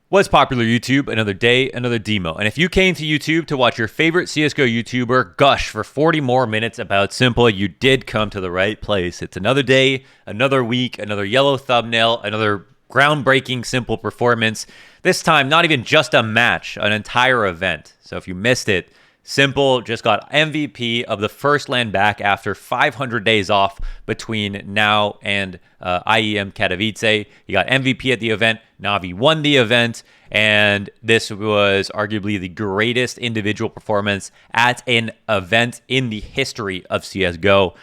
What's popular YouTube? Another day, another demo. And if you came to YouTube to watch your favorite CSGO YouTuber gush for 40 more minutes about Simple, you did come to the right place. It's another day, another week, another yellow thumbnail, another groundbreaking Simple performance. This time, not even just a match, an entire event. So if you missed it, Simple just got MVP of the first land back after 500 days off between now and IEM Katowice. He got MVP at the event. Navi won the event, and this was arguably the greatest individual performance at an event in the history of CS:GO.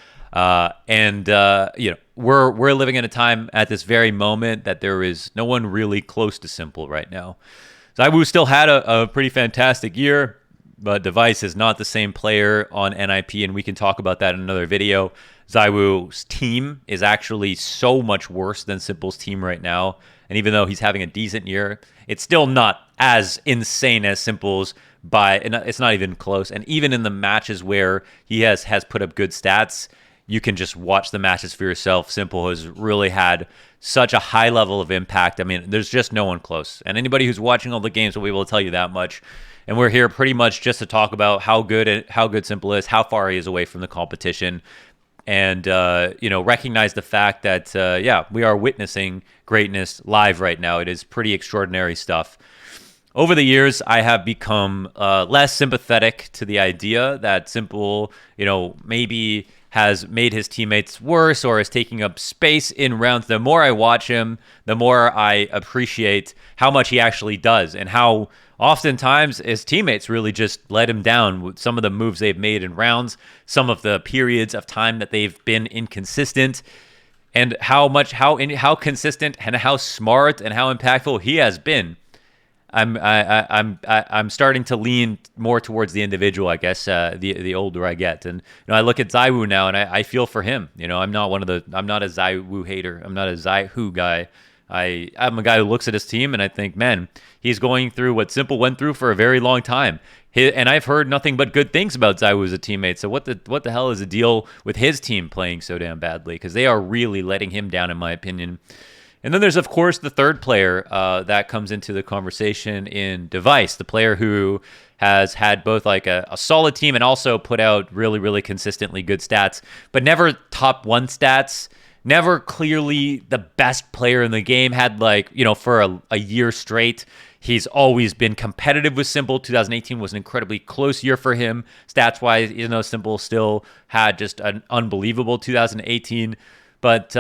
We're living in a time at this very moment that there is no one really close to Simple right now. ZywOo still had a pretty fantastic year, but Device is not the same player on NIP, and we can talk about that in another video. ZywOo's team is actually so much worse than Simple's team right now, and even though he's having a decent year, it's still not as insane as Simple's, and it's not even close. And even in the matches where he has put up good stats, you can just watch the matches for yourself. Simple has really had such a high level of impact. I mean, there's just no one close, and anybody who's watching all the games will be able to tell you that much. And we're here pretty much just to talk about how good Simple is, how far he is away from the competition, and recognize the fact that we are witnessing greatness live right now. It is pretty extraordinary stuff. Over the years, I have become less sympathetic to the idea that Simple, maybe has made his teammates worse or is taking up space in rounds. The more I watch him, the more I appreciate how much he actually does and how oftentimes his teammates really just let him down with some of the moves they've made in rounds, some of the periods of time that they've been inconsistent, and how consistent and how smart and how impactful he has been. I'm starting to lean more towards the individual, I guess, the older I get. And I look at ZywOo now, and I feel for him. I'm not a ZywOo hater. I'm not a ZywOo guy. I'm a guy who looks at his team, and I think, man, he's going through what Simple went through for a very long time. And I've heard nothing but good things about ZywOo as a teammate. So what the hell is the deal with his team playing so damn badly? Because they are really letting him down, in my opinion. And then there's, of course, the third player that comes into the conversation in Device, the player who has had both like a solid team and also put out really, really consistently good stats, but never top one stats, never clearly the best player in the game. Had for a year straight, he's always been competitive with Simple. 2018 was an incredibly close year for him, stats-wise, even though Simple still had just an unbelievable 2018. But,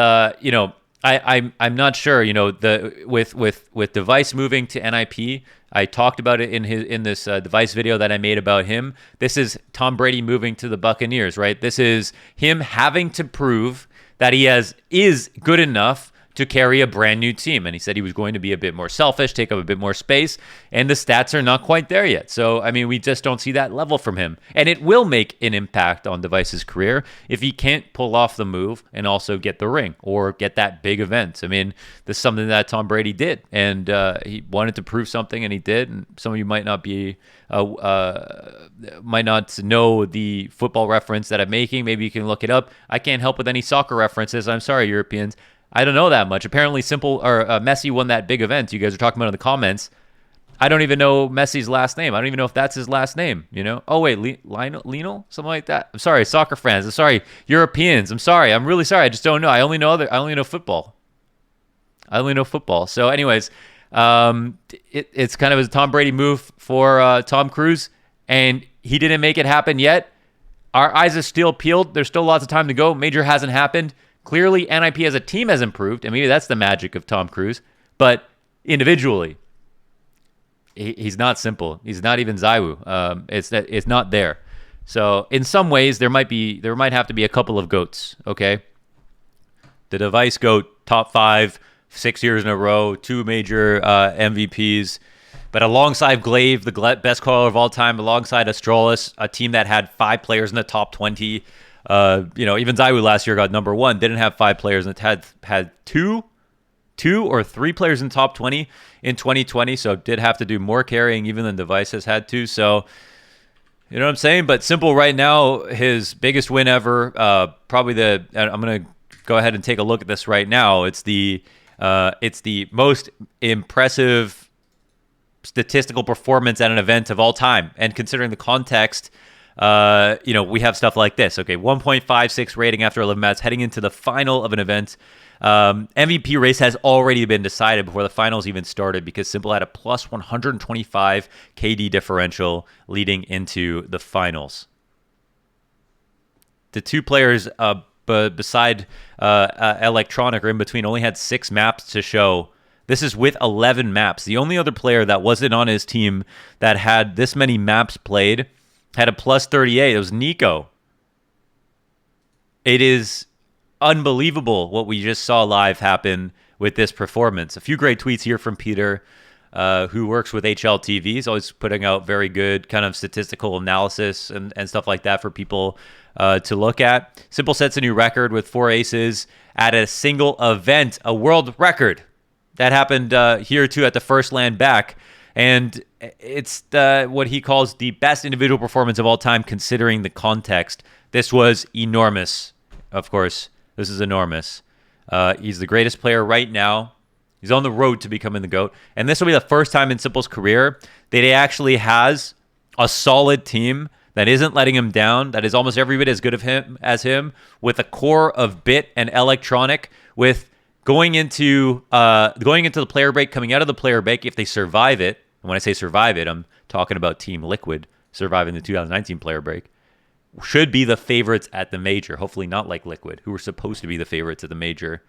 I'm not sure. With Device moving to NIP, I talked about it in this Device video that I made about him. This is Tom Brady moving to the Buccaneers, right? This is him having to prove that he is good enough to carry a brand new team. And he said he was going to be a bit more selfish, take up a bit more space, and the stats are not quite there yet. So, I mean, we just don't see that level from him. And it will make an impact on Device's career if he can't pull off the move and also get the ring or get that big event. I mean, this is something that Tom Brady did, and he wanted to prove something, and he did. And some of you might not know the football reference that I'm making. Maybe you can look it up. I can't help with any soccer references. I'm sorry, Europeans. I don't know that much. Apparently, Messi won that big event you guys are talking about in the comments. I don't even know Messi's last name. I don't even know if that's his last name. Oh wait, Lionel, something like that. I'm sorry, soccer fans. I'm sorry, Europeans. I'm sorry. I'm really sorry. I just don't know. I only know football. So, anyways, it's kind of a Tom Brady move for Tom Cruise, and he didn't make it happen yet. Our eyes are still peeled. There's still lots of time to go. Major hasn't happened. Clearly, NIP as a team has improved, and maybe that's the magic of Tom Cruise. But individually, he's not Simple. He's not even ZywOo. It's not there. So in some ways, there might have to be a couple of GOATs. Okay, the Device GOAT, top 5, 6 years in a row, 2 major MVPs. But alongside Glaive, the best caller of all time, alongside Astralis, a team that had 5 players in the top 20. Even ZywOo last year got number 1, didn't have 5 players, and it had two or 3 players in top 20 in 2020. So did have to do more carrying even than Device has had to. So, you know what I'm saying? But Simple right now, his biggest win ever, probably I'm going to go ahead and take a look at this right now. It's the most impressive statistical performance at an event of all time. And considering the context, we have stuff like this. Okay, 1.56 rating after 11 matches heading into the final of an event. MVP race has already been decided before the finals even started because Simple had a plus 125 KD differential leading into the finals. The two players beside Electronic or in between only had 6 maps to show. This is with 11 maps. The only other player that wasn't on his team that had this many maps played had a plus 38. It was Nico. It is unbelievable what we just saw live happen with this performance. A few great tweets here from Peter, who works with HLTV. He's always putting out very good kind of statistical analysis and stuff like that for people to look at. Simple sets a new record with 4 aces at a single event, a world record. That happened here too at the first LAN back. And it's what he calls the best individual performance of all time considering the context. This was enormous. Of course, this is enormous. He's the greatest player right now. He's on the road to becoming the GOAT. And this will be the first time in Simple's career that he actually has a solid team that isn't letting him down, that is almost every bit as good as him, with a core of Bit and Electronic, with going into the player break, coming out of the player break, if they survive it, and when I say survive it, I'm talking about Team Liquid surviving the 2019 player break, should be the favorites at the major. Hopefully not like Liquid, who were supposed to be the favorites at the major.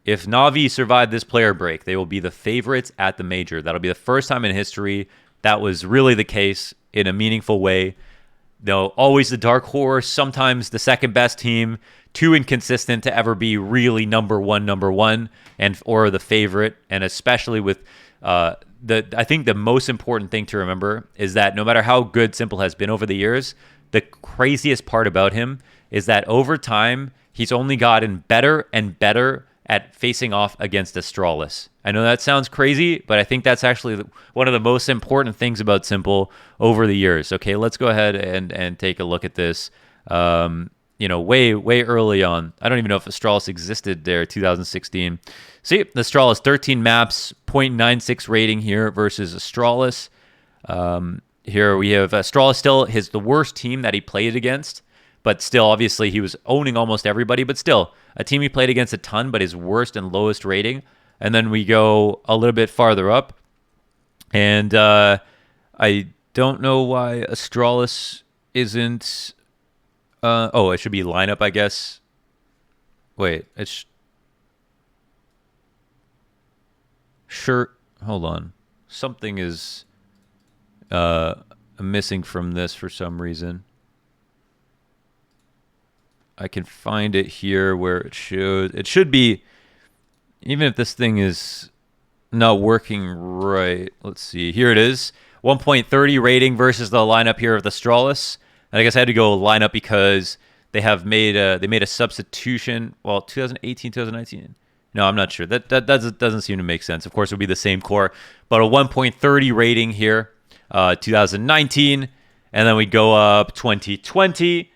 If Na'Vi survive this player break, they will be the favorites at the major. That'll be the first time in history that was really the case in a meaningful way. They'll always the dark horse, sometimes the second best team, too inconsistent to ever be really number one, and or the favorite. And especially with I think the most important thing to remember is that no matter how good Simple has been over the years, the craziest part about him is that over time he's only gotten better and better at facing off against Astralis. I know that sounds crazy, but I think that's actually one of the most important things about Simple over the years. Okay, let's go ahead and take a look at this. Way early on. I don't even know if Astralis existed there, 2016. See, Astralis, 13 maps, 0.96 rating here versus Astralis. Here we have Astralis still the worst team that he played against, but still, obviously, he was owning almost everybody, but still, a team he played against a ton, but his worst and lowest rating. And then we go a little bit farther up, and I don't know why Astralis isn't... it should be lineup, I guess. Wait, it's... Sure, hold on. Something is missing from this for some reason. I can find it here where it shows. It should be, even if this thing is not working right. Let's see. Here it is. 1.30 rating versus the lineup here of the Astralis. And I guess I had to go lineup because they made a substitution. Well, 2018, 2019. No, I'm not sure. That doesn't seem to make sense. Of course, it would be the same core, but a 1.30 rating here, 2019, and then we go up 2020,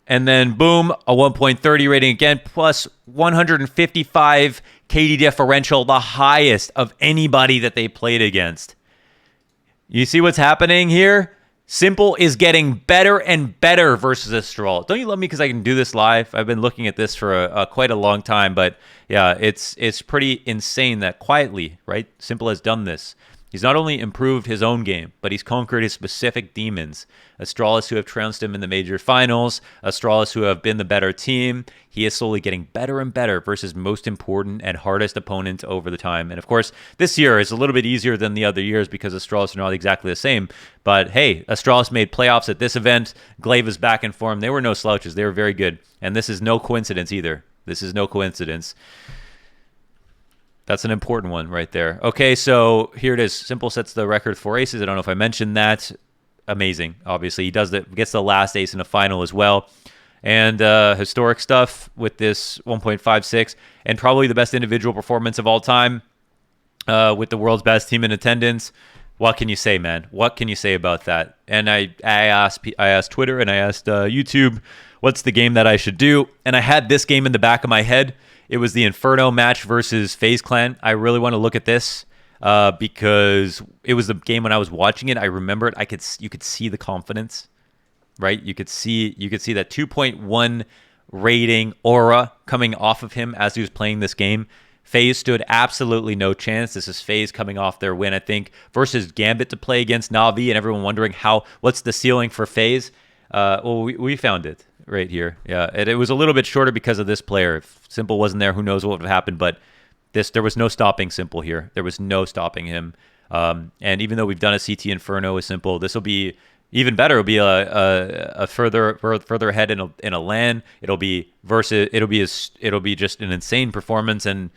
and then boom, a 1.30 rating again, plus 155 KD differential, the highest of anybody that they played against. You see what's happening here? Simple is getting better and better versus Astral. Don't you love me because I can do this live? I've been looking at this for quite a long time, but yeah, it's pretty insane that quietly, right? Simple has done this. He's not only improved his own game, but he's conquered his specific demons. Astralis, who have trounced him in the major finals, Astralis, who have been the better team. He is slowly getting better and better versus most important and hardest opponents over the time. And of course, this year is a little bit easier than the other years because Astralis are not exactly the same. But hey, Astralis made playoffs at this event. Glaive is back in form. They were no slouches. They were very good. And this is no coincidence either. This is no coincidence. That's an important one right there. Okay, so here it is. Simple sets the record for aces. I don't know if I mentioned that. Amazing. Obviously, he gets the last ace in a final as well. And historic stuff with this 1.56, and probably the best individual performance of all time with the world's best team in attendance. What can you say, man? What can you say about that? And I asked Twitter and I asked YouTube, what's the game that I should do? And I had this game in the back of my head. It was the Inferno match versus FaZe Clan. I really want to look at this. because it was the game when I was watching it. I remember it. You could see the confidence, right? You could see that 2.1 rating aura coming off of him as he was playing this game. FaZe stood absolutely no chance. This is FaZe coming off their win, I think, versus Gambit to play against Na'Vi, and everyone wondering what's the ceiling for FaZe. Well, we found it right here. Yeah, it was a little bit shorter because of this player. If Simple wasn't there, who knows what would have happened, but there was no stopping Simple here. There was no stopping him. And even though we've done a CT Inferno with Simple, this will be even better. It'll be a further ahead in a LAN. It'll be just an insane performance. And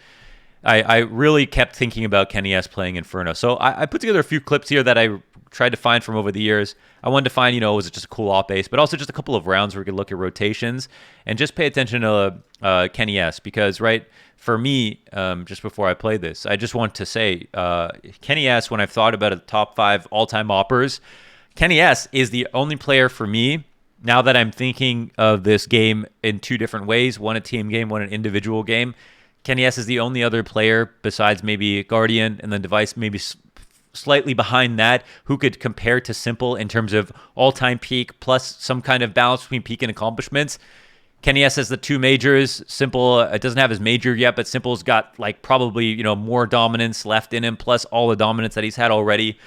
I really kept thinking about Kenny S playing Inferno. So I put together a few clips here that I tried to find from over the years. I wanted to find, was it just a cool op base, but also just a couple of rounds where we could look at rotations and just pay attention to Kenny S. Because, right, for me, just before I play this, I just want to say Kenny S, when I've thought about a top 5 all-time oppers, Kenny S is the only player for me, now that I'm thinking of this game in 2 different ways, one a team game, one an individual game. Kenny S is the only other player besides maybe Guardian and then Device, maybe slightly behind that, who could compare to Simple in terms of all-time peak plus some kind of balance between peak and accomplishments. Kenny S has the 2 majors. Simple, it doesn't have his major yet, but Simple's got like probably, more dominance left in him, plus all the dominance that he's had already.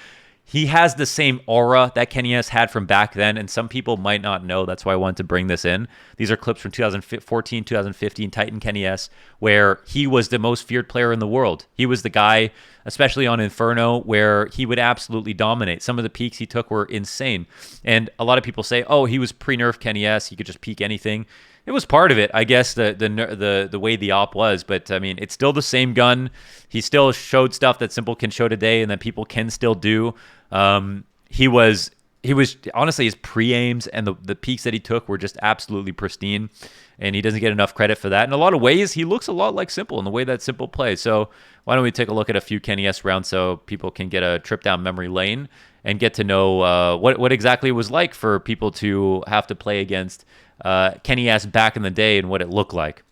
He has the same aura that Kenny S had from back then, and some people might not know. That's why I wanted to bring this in. These are clips from 2014, 2015, Titan Kenny S, where he was the most feared player in the world. He was the guy, especially on Inferno, where he would absolutely dominate. Some of the peaks he took were insane. And a lot of people say, oh, he was pre-nerf Kenny S. He could just peak anything. It was part of it, I guess, the way the op was. But, I mean, it's still the same gun. He still showed stuff that Simple can show today and that people can still do. He was honestly, his pre-aims and the peaks that he took were just absolutely pristine. And he doesn't get enough credit for that. In a lot of ways, he looks a lot like Simple in the way that Simple plays. So why don't we take a look at a few Kenny S rounds so people can get a trip down memory lane and get to know what exactly it was like for people to have to play against Kenny S back in the day and what it looked like.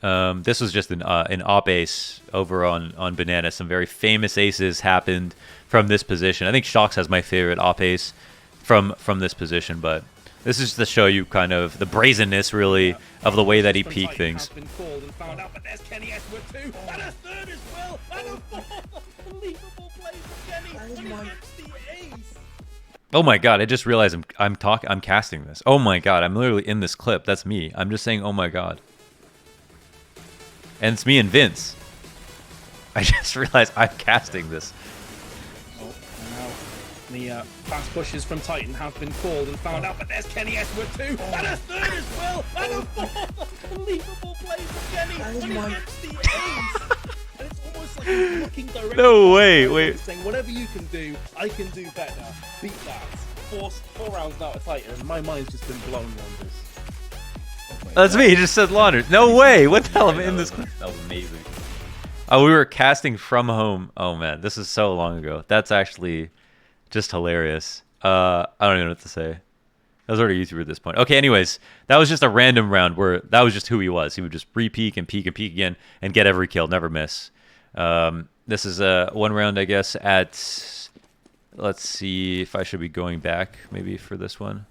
This was just an op ace over on Banana. Some very famous aces happened from this position. I think Shox has my favorite op ace from this position, but this is to show you kind of the brazenness, really, of the way that he peaked things. Oh my god, I just realized I'm casting this. Oh my god, I'm literally in this clip. That's me. I'm just saying, oh my god. And it's me and Vince. I just realized I'm casting this. Oh, now the fast pushes from Titan have been called and found out, but there's Kenny S with 2, and a 3rd as well, and a 4th. Unbelievable play from Kenny, and he gets the ace. And it's almost like he's looking directly. No way, wait. Saying, whatever you can do, I can do better. Beat that. 4 rounds now at Titan, and my mind's just been blown on this. That's me. He just said launders. No way. What the hell? I'm in this clip. That was amazing. Oh, we were casting from home. Oh, man. This is so long ago. That's actually just hilarious. I don't even know what to say. I was already a YouTuber at this point. Okay, anyways. That was just a random round where that was just who he was. He would just re-peak and peak and peak again and get every kill. Never miss. This is one round, I guess, at... Let's see if I should be going back maybe for this one.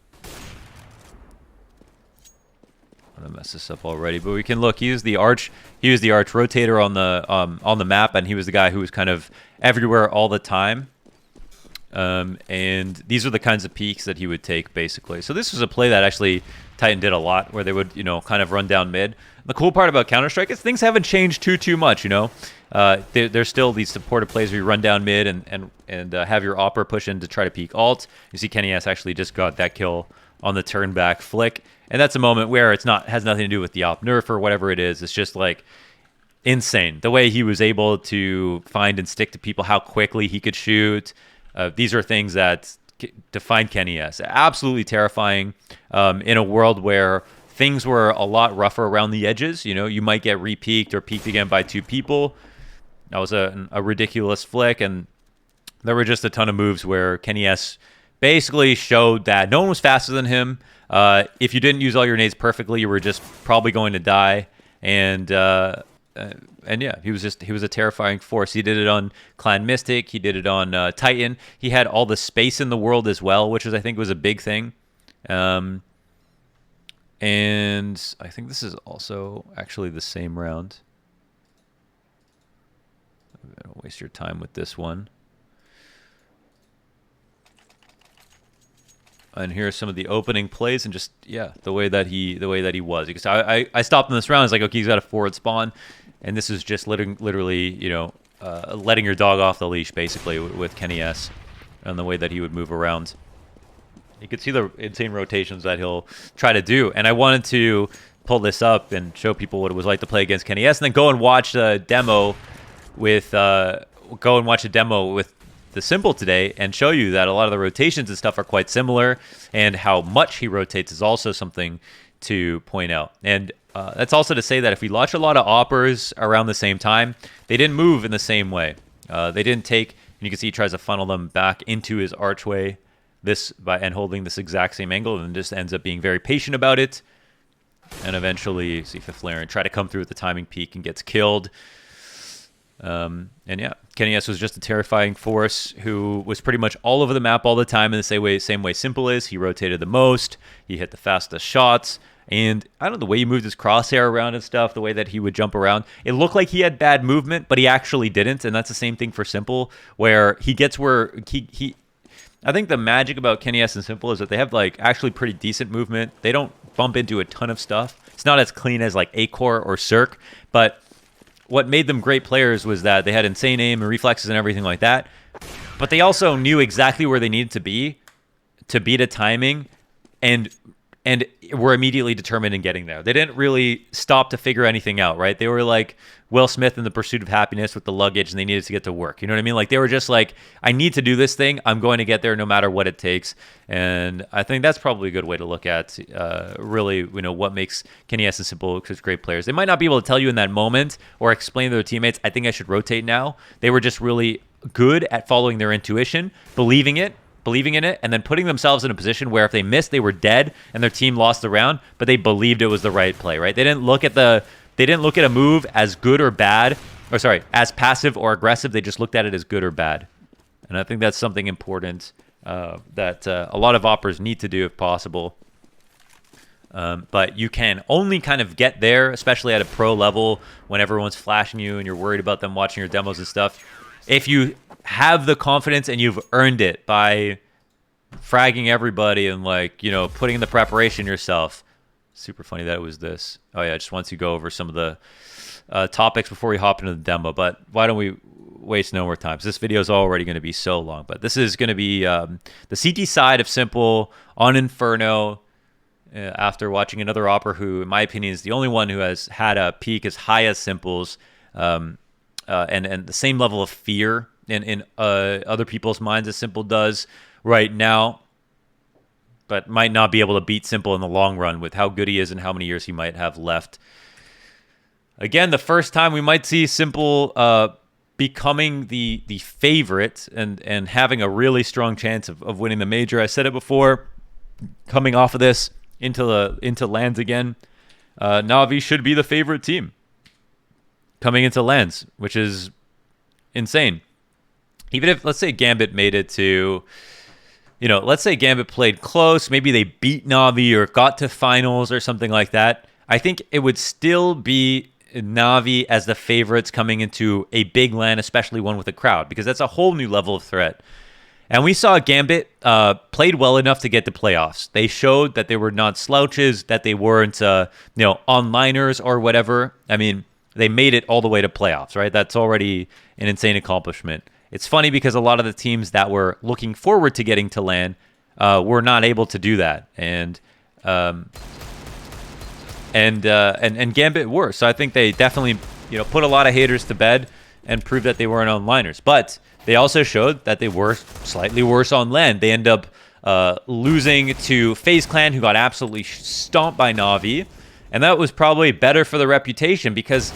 I'm gonna mess this up already, but we can look. He was the arch rotator on the map, and he was the guy who was kind of everywhere all the time. And these are the kinds of peaks that he would take, basically. So this was a play that actually Titan did a lot, where they would, kind of run down mid. The cool part about Counter-Strike is things haven't changed too much, There's still these supportive plays where you run down mid and have your opper push in to try to peek alt. You see Kenny S actually just got that kill on the turn back flick. And that's a moment where has nothing to do with the op nerf or whatever it is. It's just like insane. The way he was able to find and stick to people, how quickly he could shoot. These are things that define Kenny S. Absolutely terrifying in a world where things were a lot rougher around the edges. You might get re-peaked or peaked again by 2 people. That was a ridiculous flick. And there were just a ton of moves where Kenny S basically showed that no one was faster than him. If you didn't use all your nades perfectly, you were just probably going to die. And yeah, he was a terrifying force. He did it on Clan Mystic. He did it on Titan. He had all the space in the world as well, which I think was a big thing. And I think this is also actually the same round. Don't waste your time with this one. And here are some of the opening plays, and just the way that he was. Because I stopped in this round. I was like, okay, he's got a forward spawn, and this is just literally letting your dog off the leash basically with Kenny S, and the way that he would move around. You could see the insane rotations that he'll try to do. And I wanted to pull this up and show people what it was like to play against Kenny S, and then go and watch the demo with the Simple today and show you that a lot of the rotations and stuff are quite similar, and how much he rotates is also something to point out. And that's also to say that if we launch a lot of oppers around the same time, they didn't move in the same way. They didn't take, and you can see he tries to funnel them back into his archway and holding this exact same angle, and just ends up being very patient about it. And eventually, see Fifth Laren try to come through at the timing peak and gets killed. And yeah, Kenny S was just a terrifying force who was pretty much all over the map all the time in the same way Simple is. He rotated the most. He hit the fastest shots. And I don't know, the way he moved his crosshair around and stuff, the way that he would jump around, it looked like he had bad movement, but he actually didn't. And that's the same thing for Simple, where he gets where I think the magic about Kenny S and Simple is that they have like actually pretty decent movement. They don't bump into a ton of stuff. It's not as clean as like Acor or Cirque, but what made them great players was that they had insane aim and reflexes and everything like that, but they also knew exactly where they needed to be to beat a timing, and were immediately determined in getting there. They didn't really stop to figure anything out, right? They were like Will Smith in The Pursuit of Happiness with the luggage, and they needed to get to work. You know what I mean? Like, they were just like, I need to do this thing. I'm going to get there no matter what it takes. And I think that's probably a good way to look at really, what makes Kenny S and Simple such great players. They might not be able to tell you in that moment or explain to their teammates, I think I should rotate now. They were just really good at following their intuition, believing in it, and then putting themselves in a position where if they missed, they were dead and their team lost the round, but they believed it was the right play, right? They didn't look at a move as good or bad, as passive or aggressive. They just looked at it as good or bad. And I think that's something important that a lot of oppers need to do if possible. But you can only kind of get there, especially at a pro level, when everyone's flashing you and you're worried about them watching your demos and stuff, if you have the confidence and you've earned it by fragging everybody and putting in the preparation yourself. Super funny that it was this. Oh yeah, just once you go over some of the topics before we hop into the demo. But why don't we waste no more time? This video is already going to be so long. But this is going to be the CT side of Simple on Inferno. After watching another opper who, in my opinion, is the only one who has had a peak as high as Simple's, and the same level of fear in other people's minds as Simple does right now, but might not be able to beat Simple in the long run with how good he is and how many years he might have left. Again, the first time we might see Simple becoming the favorite and having a really strong chance of winning the major. I said it before, coming off of this into LANs again, Na'Vi should be the favorite team coming into LANs, which is insane. Even if, let's say, Gambit made it to, let's say Gambit played close, maybe they beat Na'Vi or got to finals or something like that, I think it would still be Na'Vi as the favorites coming into a big LAN, especially one with a crowd, because that's a whole new level of threat. And we saw Gambit played well enough to get to playoffs. They showed that they were not slouches, that they weren't, onliners or whatever. I mean, they made it all the way to playoffs, right? That's already an insane accomplishment. It's funny because a lot of the teams that were looking forward to getting to LAN were not able to do that, and Gambit were. So I think they definitely put a lot of haters to bed and proved that they weren't onliners. But they also showed that they were slightly worse on LAN. They end up losing to FaZe Clan, who got absolutely stomped by Na'Vi. And that was probably better for the reputation, because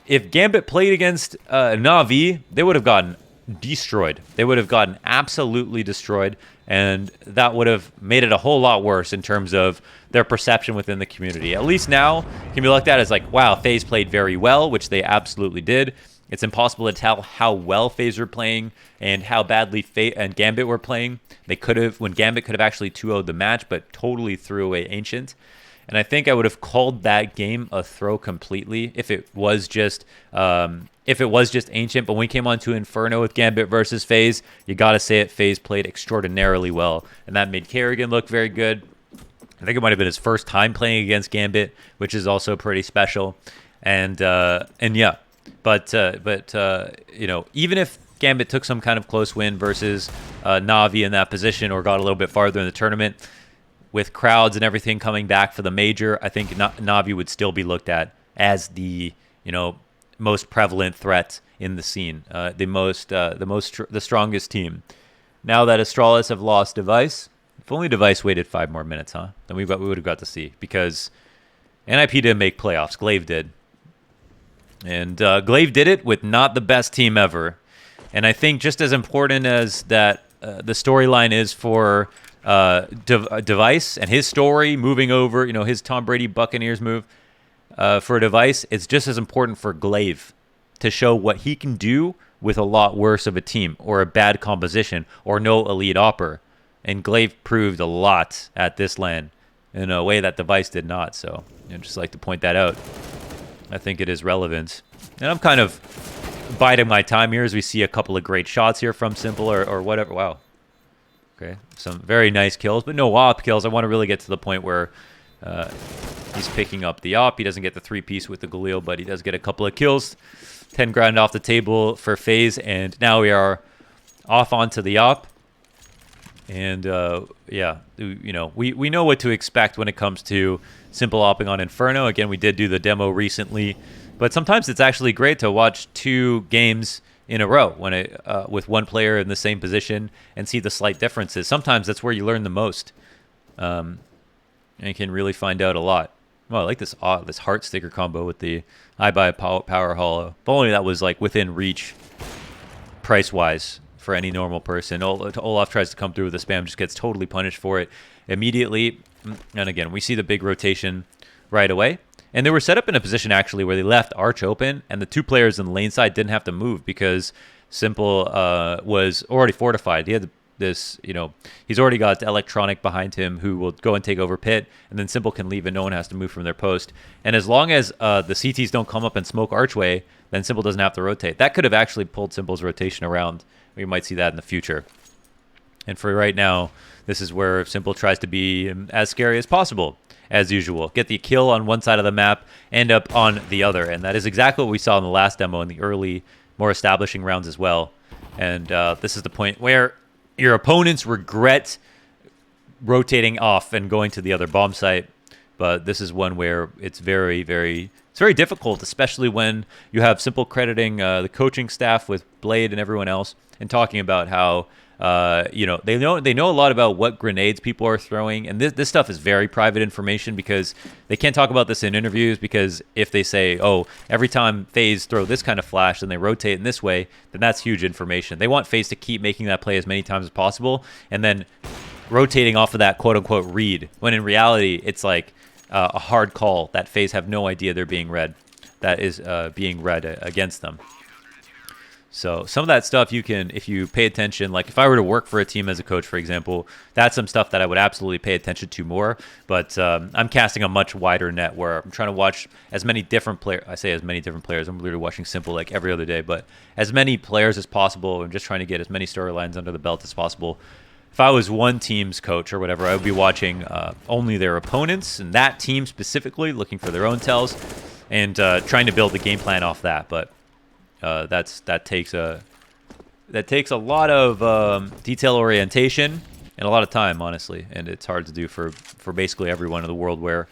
if Gambit played against Na'Vi, they would have gotten destroyed. They would have gotten absolutely destroyed, and that would have made it a whole lot worse in terms of their perception within the community. At least now can be looked at as like, wow, FaZe played very well, which they absolutely did. It's impossible to tell how well FaZe were playing and how badly FaZe and Gambit were playing. They could have, when Gambit could have actually 2-0'd the match, but totally threw away Ancient. And I think I would have called that game a throw completely if it was just Ancient. But when we came on to Inferno with Gambit versus FaZe, you got to say it, FaZe played extraordinarily well. And that made Kerrigan look very good. I think it might have been his first time playing against Gambit, which is also pretty special. And yeah. But you know, even if Gambit took some kind of close win versus Na'Vi in that position or got a little bit farther in the tournament, with crowds and everything coming back for the major, I think Na'Vi would still be looked at as the, you know, most prevalent threat in the scene, the strongest team. Now that Astralis have lost Device, if only Device waited 5 more minutes, huh? Then we would have got to see, because NIP didn't make playoffs, Glaive did. And Glaive did it with not the best team ever. And I think just as important as that the storyline is for Device and his story moving over, you know, his Tom Brady Buccaneers move for Device, it's just as important for Glaive to show what he can do with a lot worse of a team or a bad composition or no elite opper. And Glaive proved a lot at this LAN in a way that Device did not. So I'd just like to point that out. I think it is relevant. And I'm kind of biding my time here as we see a couple of great shots here from Simple or whatever. Wow. Okay, some very nice kills, but no op kills. I want to really get to the point where he's picking up the op. He doesn't get the 3-piece with the Galil, but he does get a couple of kills. 10 grand off the table for FaZe, and now we are off onto the op. And yeah, you know, we know what to expect when it comes to Simple opping on Inferno. Again, we did do the demo recently, but sometimes it's actually great to watch 2 games in a row when with one player in the same position and see the slight differences. Sometimes that's where you learn the most, and you can really find out a lot. Well, I like this heart sticker combo with the I buy power hollow. If only that was like within reach, price wise, for any normal person. Olaf tries to come through with a spam, just gets totally punished for it immediately. And again, we see the big rotation right away. And they were set up in a position, actually, where they left Arch open, and the 2 players in the lane side didn't have to move because Simple was already fortified. He had this, you know, he's already got Electronic behind him who will go and take over pit, and then Simple can leave and no one has to move from their post. And as long as the CTs don't come up and smoke Archway, then Simple doesn't have to rotate. That could have actually pulled Simple's rotation around. We might see that in the future. And for right now, this is where Simple tries to be as scary as possible, as usual. Get the kill on one side of the map, end up on the other. And that is exactly what we saw in the last demo in the early, more establishing rounds as well. And this is the point where your opponents regret rotating off and going to the other bomb site. But this is one where it's very difficult, especially when you have Simple crediting the coaching staff with Blade and everyone else and talking about how you know, they know a lot about what grenades people are throwing, and this stuff is very private information because they can't talk about this in interviews, because if they say, oh, every time FaZe throw this kind of flash and they rotate in this way, then that's huge information. They want FaZe to keep making that play as many times as possible and then rotating off of that quote-unquote read, when in reality it's like a hard call that FaZe have no idea they're being read, that is being read against them. So some of that stuff you can, if you pay attention, like if I were to work for a team as a coach, for example, that's some stuff that I would absolutely pay attention to more. But I'm casting a much wider net where I'm trying to watch as many different players. I say as many different players. I'm literally watching Simple like every other day, but as many players as possible. I'm just trying to get as many storylines under the belt as possible. If I was one team's coach or whatever, I would be watching only their opponents and that team specifically, looking for their own tells and trying to build the game plan off that. But that takes a lot of detail orientation and a lot of time, honestly, and it's hard to do for basically everyone in the world, where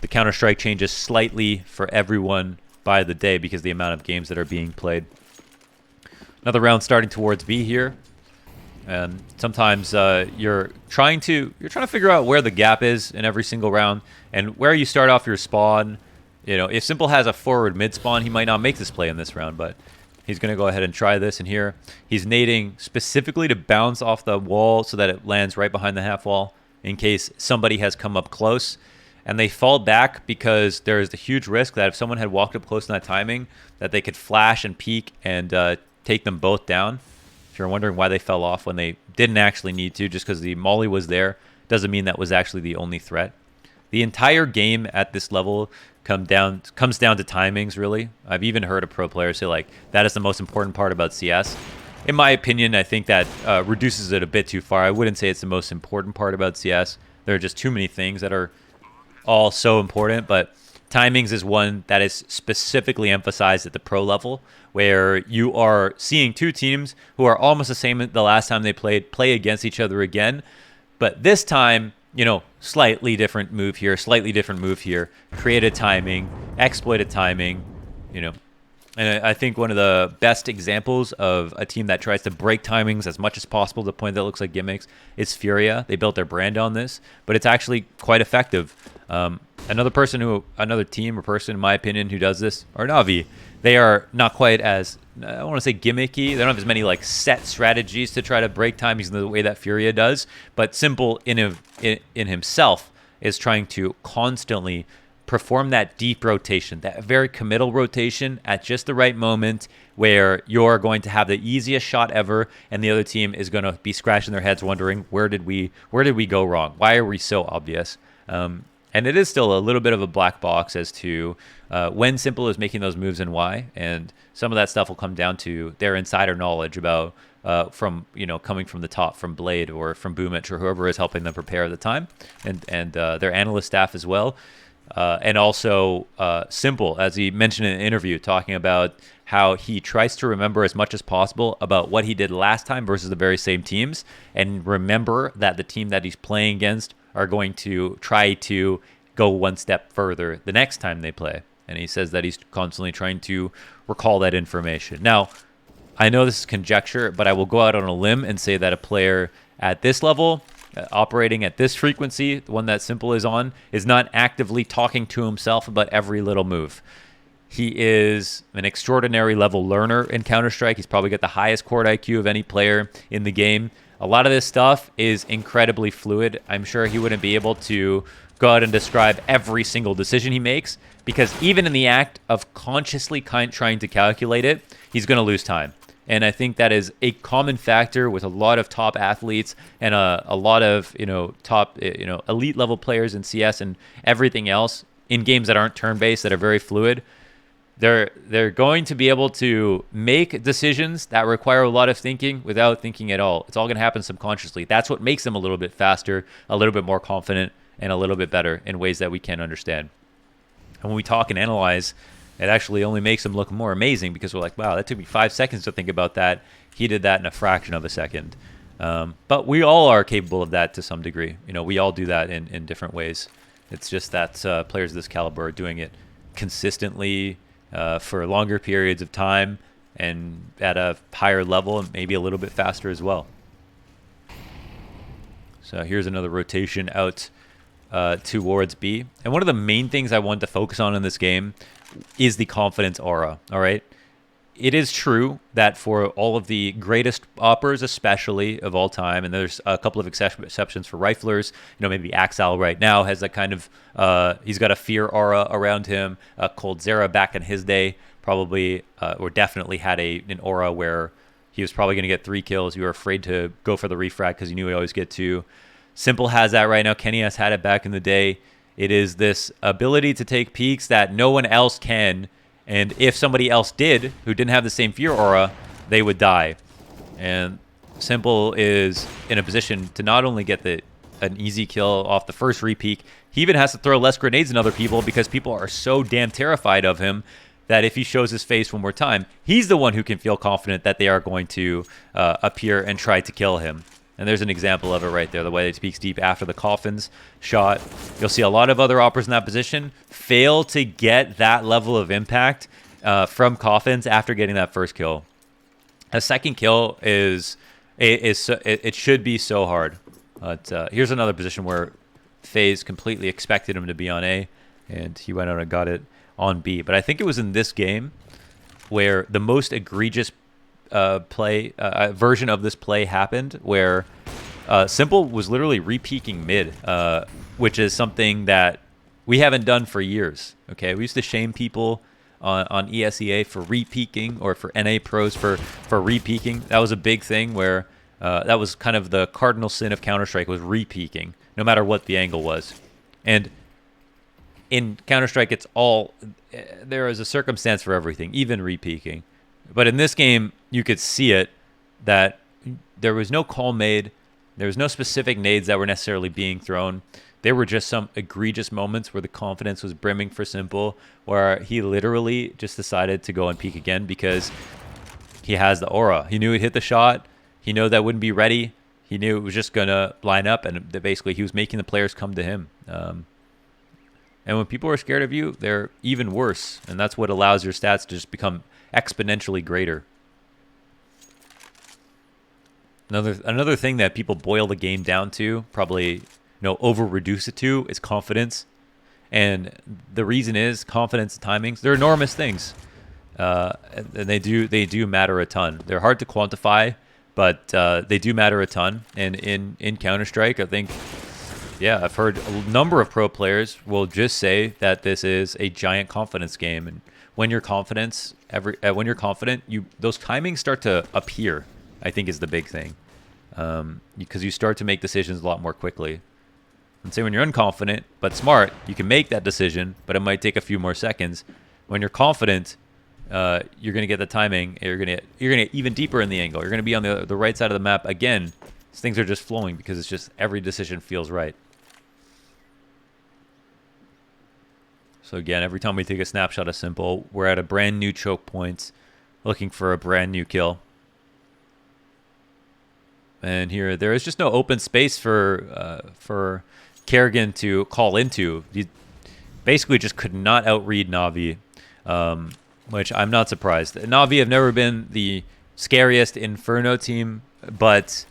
the Counter-Strike changes slightly for everyone by the day because of the amount of games that are being played. Another round starting towards B here, and sometimes you're trying to figure out where the gap is in every single round and where you start off your spawn. You know, if Simple has a forward mid spawn, he might not make this play in this round, but He's going to go ahead and try this. And here he's nading specifically to bounce off the wall so that it lands right behind the half wall in case somebody has come up close. And they fall back because there is the huge risk that if someone had walked up close in that timing, that they could flash and peek and take them both down. If you're wondering why they fell off when they didn't actually need to, just because the molly was there, doesn't mean that was actually the only threat. The entire game at this level comes down to timings, really. I've even heard a pro player say, like, that is the most important part about CS. In my opinion, I think that reduces it a bit too far. I wouldn't say it's the most important part about CS. There are just too many things that are all so important, but timings is one that is specifically emphasized at the pro level, where you are seeing two teams who are almost the same the last time they played play against each other again. But this time, you know, slightly different move here, slightly different move here, created timing, exploited timing, you know. And I think one of the best examples of a team that tries to break timings as much as possible to the point that looks like gimmicks is Furia. They built their brand on this, but it's actually quite effective. Another team or person, in my opinion, who does this are Na'Vi. They are not quite as, I don't want to say gimmicky. They don't have as many like set strategies to try to break timings in the way that Furia does, but Simple in himself is trying to constantly perform that deep rotation, that very committal rotation at just the right moment where you're going to have the easiest shot ever and the other team is going to be scratching their heads wondering, where did we go wrong? Why are we so obvious? And it is still a little bit of a black box as to when Simple is making those moves and why. And some of that stuff will come down to their insider knowledge about coming from the top, from Blade or from Boomich or whoever is helping them prepare at the time, and their analyst staff as well. And also Simple, as he mentioned in an interview, talking about how he tries to remember as much as possible about what he did last time versus the very same teams, and remember that the team that he's playing against are going to try to go one step further the next time they play. And he says that he's constantly trying to recall that information. Now, I know this is conjecture, but I will go out on a limb and say that a player at this level, operating at this frequency, the one that Simple is on, is not actively talking to himself about every little move. He is an extraordinary level learner in Counter-Strike. He's probably got the highest court IQ of any player in the game. A lot of this stuff is incredibly fluid. I'm sure he wouldn't be able to go out and describe every single decision he makes, because even in the act of consciously trying to calculate it, he's going to lose time. And I think that is a common factor with a lot of top athletes and a lot of top elite level players in CS and everything else in games that aren't turn-based, that are very fluid. They're going to be able to make decisions that require a lot of thinking without thinking at all. It's all going to happen subconsciously. That's what makes them a little bit faster, a little bit more confident, and a little bit better in ways that we can't understand. And when we talk and analyze, it actually only makes them look more amazing, because we're like, wow, that took me 5 seconds to think about that. He did that in a fraction of a second. But we all are capable of that to some degree. We all do that in different ways. It's just that players of this caliber are doing it consistently, for longer periods of time and at a higher level, and maybe a little bit faster as well. So here's another rotation out towards B. And one of the main things I want to focus on in this game is the confidence aura, all right? It is true that for all of the greatest oppers, especially of all time, and there's a couple of exceptions for riflers, maybe Axel right now has that kind of, he's got a fear aura around him. Cold Zera back in his day probably, or definitely had an aura where he was probably going to get 3 kills. You were afraid to go for the refract because you knew he always get 2. Simple has that right now. Kenny has had it back in the day. It is this ability to take peeks that no one else can. And if somebody else did, who didn't have the same fear aura, they would die. And Simple is in a position to not only get an easy kill off the first re-peek, he even has to throw less grenades than other people, because people are so damn terrified of him that if he shows his face one more time, he's the one who can feel confident that they are going to appear and try to kill him. And there's an example of it right there, the way he peeks deep after the coffins shot. You'll see a lot of other operators in that position fail to get that level of impact from coffins after getting that first kill. A second kill it should be so hard. But here's another position where FaZe completely expected him to be on A, and he went out and got it on B. But I think it was in this game where the most egregious version of this play happened, where Simple was literally re-peeking mid, which is something that we haven't done for years. Okay, we used to shame people on ESEA for re-peeking, or for NA pros for re-peeking. That was a big thing where that was kind of the cardinal sin of Counter-Strike, was re-peeking, no matter what the angle was. And in Counter-Strike, it's all, there is a circumstance for everything, even re-peeking. But in this game, you could see it, that there was no call made. There was no specific nades that were necessarily being thrown. There were just some egregious moments where the confidence was brimming for Simple, where he literally just decided to go and peek again because he has the aura. He knew he'd hit the shot. He knew that wouldn't be ready. He knew it was just going to line up, and that basically he was making the players come to him. And when people are scared of you, they're even worse, and that's what allows your stats to just become exponentially greater. Another thing that people boil the game down to, probably over reduce it to, is confidence. And the reason is confidence and timings. They're enormous things, and they do matter a ton. They're hard to quantify, but they do matter a ton. And in Counter-Strike, I think, yeah, I've heard a number of pro players will just say that this is a giant confidence game. And when you're confident, those timings start to appear, I think, is the big thing, because you start to make decisions a lot more quickly. And say when you're unconfident but smart, you can make that decision, but it might take a few more seconds. When you're confident, you're going to get the timing. You're going to get even deeper in the angle. You're going to be on the right side of the map again. Things are just flowing because it's just every decision feels right. So again, every time we take a snapshot of Simple, we're at a brand new choke point, looking for a brand new kill. And here, there is just no open space for Kerrigan to call into. He basically just could not outread Na'Vi, which I'm not surprised. Na'Vi have never been the scariest Inferno team, but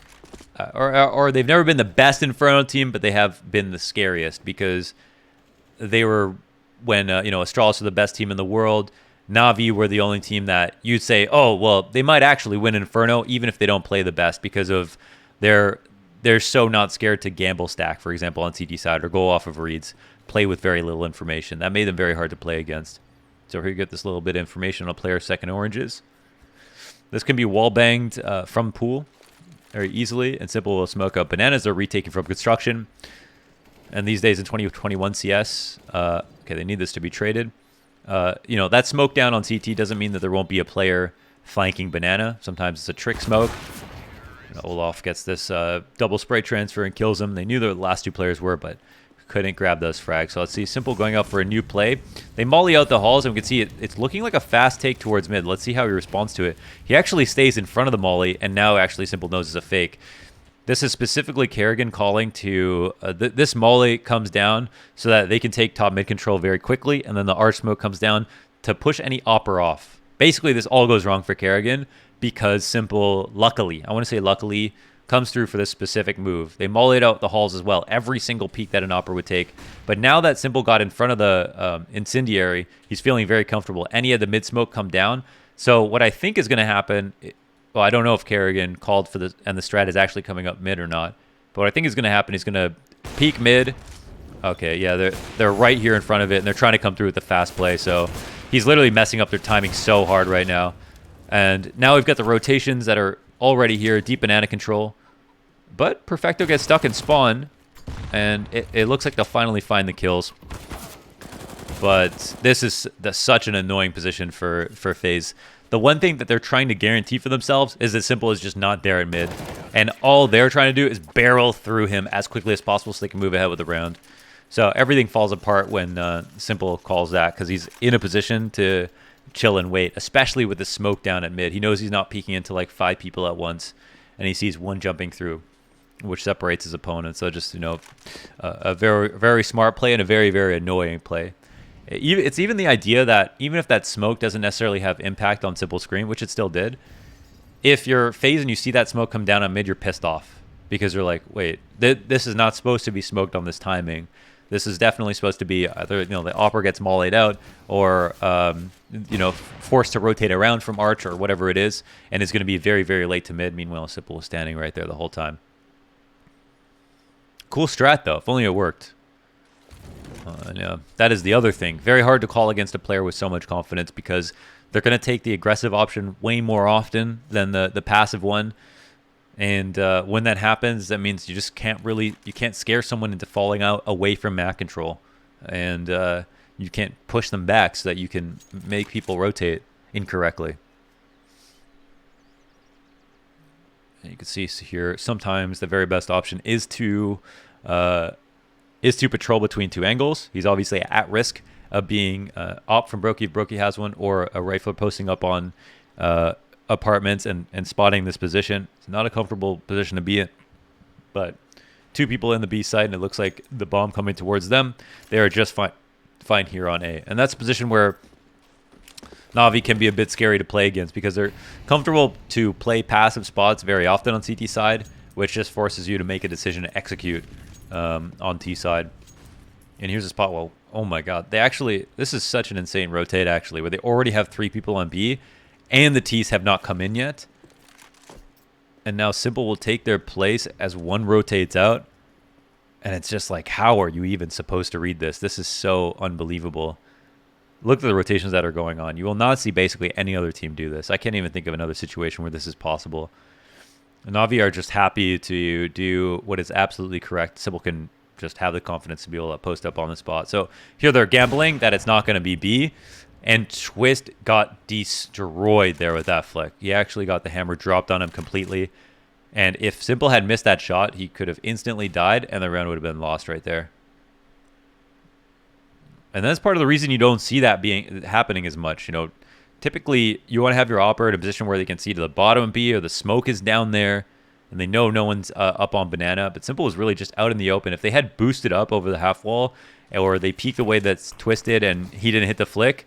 or they've never been the best Inferno team, but they have been the scariest, because they were, when Astralis were the best team in the world, Na'Vi were the only team that you'd say, oh, well, they might actually win Inferno even if they don't play the best, because of they're so not scared to gamble stack, for example, on CT side, or go off of reads, play with very little information. That made them very hard to play against. So here you get this little bit of information on a player's second oranges. This can be wall banged from pool very easily, and Simple will smoke up bananas they're retaking from construction. And these days in 2021 CS, okay, they need this to be traded. That smoke down on CT doesn't mean that there won't be a player flanking banana. Sometimes it's a trick smoke. Olaf gets this double spray transfer and kills him. They knew the last two players were, but couldn't grab those frags. So let's see Simple going out for a new play. They molly out the halls, and we can see it's looking like a fast take towards mid. Let's see how he responds to it. He actually stays in front of the molly, and now actually Simple knows it's a fake. This is specifically Kerrigan calling to... this molly comes down so that they can take top mid control very quickly, and then the arch smoke comes down to push any opper off. Basically, this all goes wrong for Kerrigan because Simple, luckily, I want to say luckily, comes through for this specific move. They mollied out the halls as well, every single peek that an opper would take. But now that Simple got in front of the incendiary, he's feeling very comfortable, and he had the mid smoke come down. So what I think is going to happen... Well, I don't know if Kerrigan called for this and the strat is actually coming up mid or not. But what I think is going to happen, he's going to peek mid. Okay, yeah, they're right here in front of it, and they're trying to come through with the fast play. So he's literally messing up their timing so hard right now. And now we've got the rotations that are already here, deep banana control. But Perfecto gets stuck in spawn, and it looks like they'll finally find the kills. But this is such an annoying position for FaZe. The one thing that they're trying to guarantee for themselves is that Simple is just not there at mid. And all they're trying to do is barrel through him as quickly as possible so they can move ahead with the round. So everything falls apart when Simple calls that, because he's in a position to chill and wait, especially with the smoke down at mid. He knows he's not peeking into like 5 people at once, and he sees one jumping through, which separates his opponent. So just, a very, very smart play and a very, very annoying play. It's even the idea that even if that smoke doesn't necessarily have impact on Simple's screen, which it still did, if you're FaZe and you see that smoke come down on mid, you're pissed off because you're like, wait, this is not supposed to be smoked on this timing. This is definitely supposed to be either, the Opera gets mollied out or, forced to rotate around from Arch or whatever it is, and is going to be very, very late to mid. Meanwhile, Simple was standing right there the whole time. Cool strat, though. If only it worked. That is the other thing. Very hard to call against a player with so much confidence because they're going to take the aggressive option way more often than the passive one. And when that happens, that means you just can't scare someone into falling out away from map control. And you can't push them back so that you can make people rotate incorrectly. And you can see here, sometimes the very best option is to patrol between two angles. He's obviously at risk of being op from Brokey if Brokey has one, or a rifler posting up on apartments and spotting this position. It's not a comfortable position to be in, but two people in the B side, and it looks like the bomb coming towards them. They are just fine here on A, and that's a position where Na'Vi can be a bit scary to play against because they're comfortable to play passive spots very often on CT side, which just forces you to make a decision to execute on T side. And here's a spot. Well, oh my God, this is such an insane rotate actually, where they already have 3 people on B. And the T's have not come in yet. And now Simple will take their place as one rotates out. And it's just like, how are you even supposed to read this? This is so unbelievable. Look at the rotations that are going on. You will not see basically any other team do this. I can't even think of another situation where this is possible. And Na'Vi are just happy to do what is absolutely correct. Simple can just have the confidence to be able to post up on the spot. So here they're gambling that it's not going to be B. And Twist got destroyed there with that flick. He actually got the hammer dropped on him completely. And if Simple had missed that shot, he could have instantly died, and the round would have been lost right there. And that's part of the reason you don't see that happening as much. Typically, you want to have your operator in a position where they can see to the bottom of B, or the smoke is down there, and they know no one's up on banana. But Simple was really just out in the open. If they had boosted up over the half wall, or they peeked the way that's Twisted and he didn't hit the flick,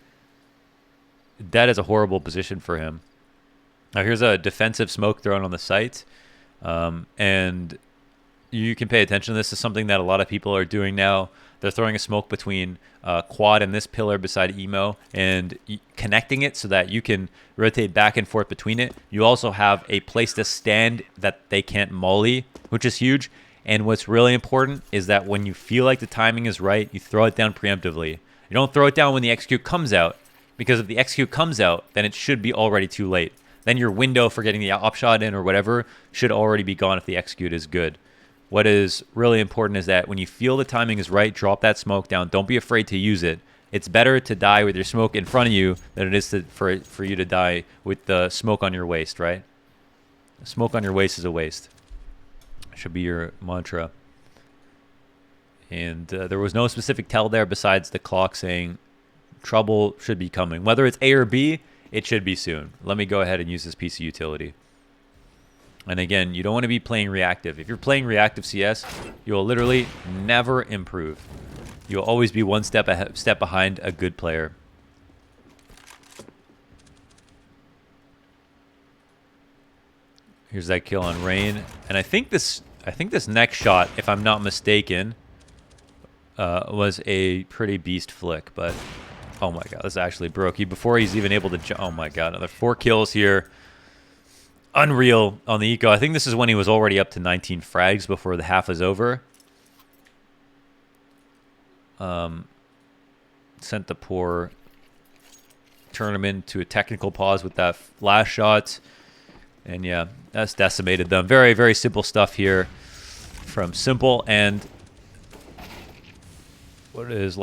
that is a horrible position for him. Now here's a defensive smoke thrown on the site. And you can pay attention. This is something that a lot of people are doing now. They're throwing a smoke between quad and this pillar beside Emo and connecting it so that you can rotate back and forth between it. You also have a place to stand that they can't molly, which is huge. And what's really important is that when you feel like the timing is right, you throw it down preemptively. You don't throw it down when the execute comes out. Because if the execute comes out, then it should be already too late. Then your window for getting the op shot in or whatever should already be gone if the execute is good. What is really important is that when you feel the timing is right, drop that smoke down. Don't be afraid to use it. It's better to die with your smoke in front of you than it is for you to die with the smoke on your waist, right? Smoke on your waist is a waste. Should be your mantra. And there was no specific tell there besides the clock saying trouble should be coming. Whether it's A or B, it should be soon. Let me go ahead and use this piece of utility. And again, you don't want to be playing reactive. If you're playing reactive CS, you'll literally never improve. You'll always be one step behind a good player. Here's that kill on Rain. And I think this next shot, if I'm not mistaken, was a pretty beast flick, but oh my God, this actually broke you before he's even able to jump. Oh my God, another 4 kills here. Unreal on the eco. I think this is when he was already up to 19 frags before the half is over. Sent the poor tournament to a technical pause with that last shot. And yeah, that's decimated them. Very, very simple stuff here from Simple. And what is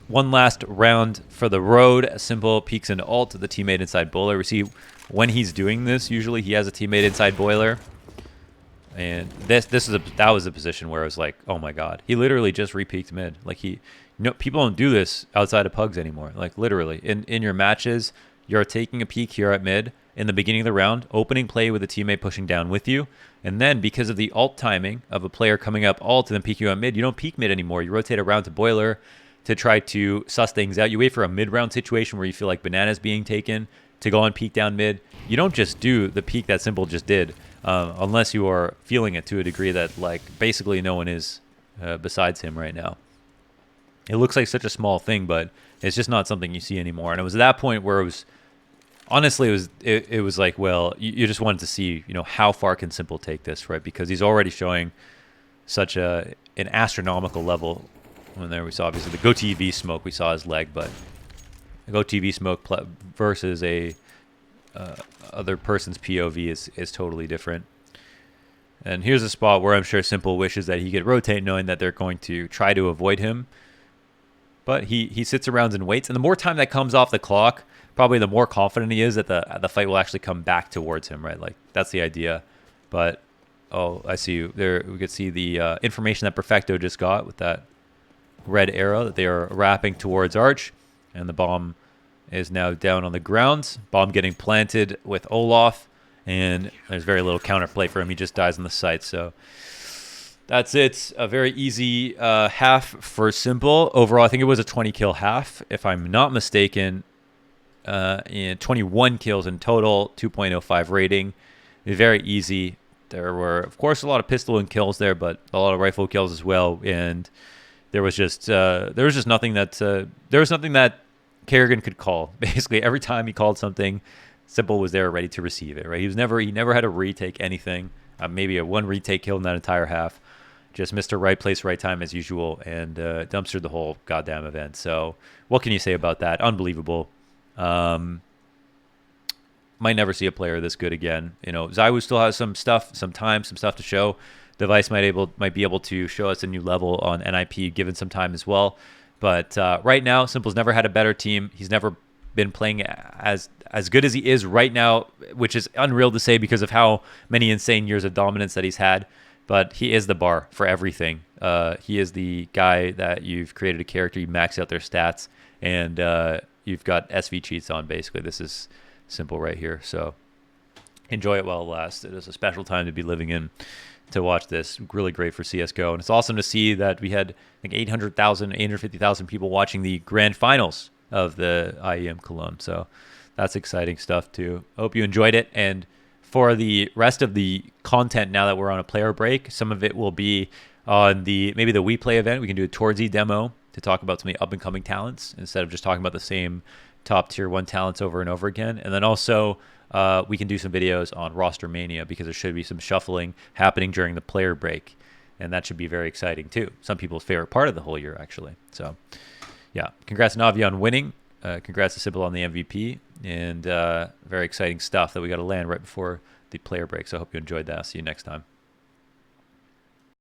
one last round for the road. Simple peeks into ult to the teammate inside boiler. We see when he's doing this, usually he has a teammate inside boiler. And that was a position where I was like, oh my God, he literally just re-peeked mid. Like people don't do this outside of pugs anymore. Like literally in your matches, you're taking a peek here at mid in the beginning of the round, opening play with a teammate pushing down with you. And then because of the ult timing of a player coming up ult and then peeking you at mid, you don't peek mid anymore. You rotate around to boiler to try to suss things out. You wait for a mid-round situation where you feel like banana's being taken to go on peek down mid. You don't just do the peek that Simple just did unless you are feeling it to a degree that like basically no one is besides him right now. It looks like such a small thing, but it's just not something you see anymore. And it was at that point where it was, honestly, it was like, well, you just wanted to see, how far can Simple take this, right? Because he's already showing such an astronomical level. And there we saw, obviously, the GoTV smoke. We saw his leg, but the GoTV smoke versus a other person's POV is totally different. And here's a spot where I'm sure Simple wishes that he could rotate, knowing that they're going to try to avoid him. But he sits around and waits. And the more time that comes off the clock, probably the more confident he is that the fight will actually come back towards him, right? Like, that's the idea. But, oh, I see you. There, we could see the information that Perfecto just got with that red arrow that they are wrapping towards Arch. And the bomb is now down on the ground. Bomb getting planted with Olaf. And there's very little counterplay for him. He just dies on the site. So that's it. A very easy half for Simple. Overall, I think it was a 20-kill half, if I'm not mistaken. And 21 kills in total, 2.05 rating. Very easy. There were, of course, a lot of pistol and kills there, but a lot of rifle kills as well. And there was just nothing that Kerrigan could call. Basically, every time he called something, Simple was there ready to receive it, right? He never had to retake anything. Maybe a one retake kill in that entire half. Just Mr. Right Place, Right Time as usual, and dumpstered the whole goddamn event. So what can you say about that? Unbelievable. Might never see a player this good again. ZywOo still has some stuff to show. Device might be able to show us a new level on NIP given some time as well. But right now, Simple's never had a better team. He's never been playing as good as he is right now, which is unreal to say because of how many insane years of dominance that he's had. But he is the bar for everything. He is the guy that you've created a character, you max out their stats, and you've got SV cheats on, basically. This is Simple right here. So enjoy it while it lasts. It is a special time to be living in to watch this. Really great for CSGO. And it's awesome to see that we had, I think, 850,000 people watching the grand finals of the IEM Cologne. So that's exciting stuff too. I hope you enjoyed it. And for the rest of the content, now that we're on a player break, some of it will be on maybe the We Play event. We can do a Towardsy demo to talk about some of the up and coming talents instead of just talking about the same top tier 1 talents over and over again. And then also we can do some videos on Roster Mania because there should be some shuffling happening during the player break. And that should be very exciting too. Some people's favorite part of the whole year, actually. So yeah, congrats Navi on winning. Congrats to Simple on the MVP. And very exciting stuff that we got to land right before the player break. So I hope you enjoyed that. See you next time.